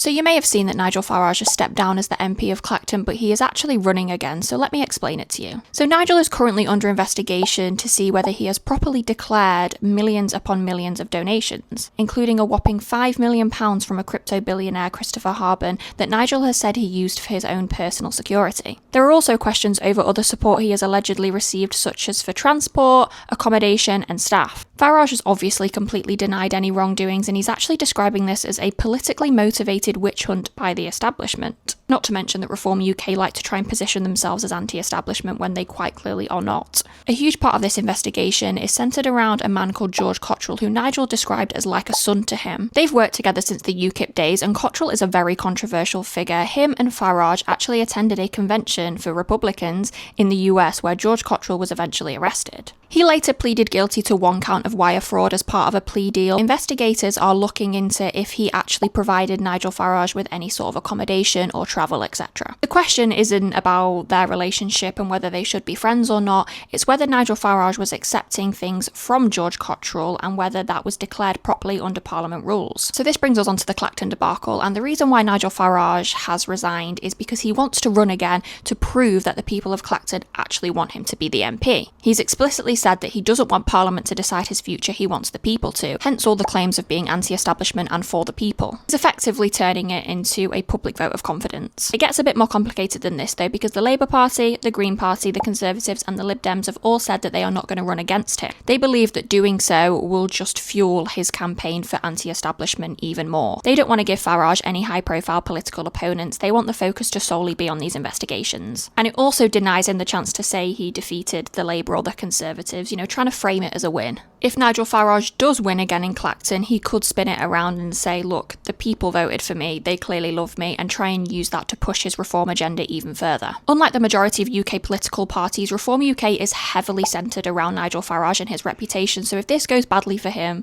So you may have seen that Nigel Farage has stepped down as the MP of Clacton, but he is actually running again, so let me explain it to you. So Nigel is currently under investigation to see whether he has properly declared millions upon millions of donations, including a whopping £5 million from a crypto billionaire Christopher Harbin that Nigel has said he used for his own personal security. There are also questions over other support he has allegedly received, such as for transport, accommodation and staff. Farage has obviously completely denied any wrongdoings, and he's actually describing this as a politically motivated witch hunt by the establishment. Not to mention that Reform UK like to try and position themselves as anti-establishment when they quite clearly are not. A huge part of this investigation is centred around a man called George Cottrell, who Nigel described as like a son to him. They've worked together since the UKIP days, and Cottrell is a very controversial figure. Him and Farage actually attended a convention for Republicans in the US where George Cottrell was eventually arrested. He later pleaded guilty to one count of wire fraud as part of a plea deal. Investigators are looking into if he actually provided Nigel Farage with any sort of accommodation or travel, etc. The question isn't about their relationship and whether they should be friends or not, it's whether Nigel Farage was accepting things from George Cottrell and whether that was declared properly under Parliament rules. So this brings us on to the Clacton debacle, and the reason why Nigel Farage has resigned is because he wants to run again to prove that the people of Clacton actually want him to be the MP. He's explicitly said that he doesn't want Parliament to decide his future, he wants the people to, hence all the claims of being anti-establishment and for the people. He's effectively turning it into a public vote of confidence. It gets a bit more complicated than this though, because the Labour Party, the Green Party, the Conservatives and the Lib Dems have all said that they are not going to run against him. They believe that doing so will just fuel his campaign for anti-establishment even more. They don't want to give Farage any high-profile political opponents, they want the focus to solely be on these investigations. And it also denies him the chance to say he defeated the Labour or the Conservatives, trying to frame it as a win. If Nigel Farage does win again in Clacton, he could spin it around and say, look, the people voted for me, they clearly love me, and try and use that to push his reform agenda even further. Unlike the majority of UK political parties, Reform UK is heavily centred around Nigel Farage and his reputation, so if this goes badly for him,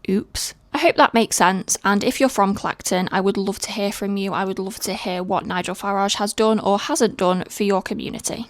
oops. I hope that makes sense, and if you're from Clacton, I would love to hear from you. I would love to hear what Nigel Farage has done or hasn't done for your community.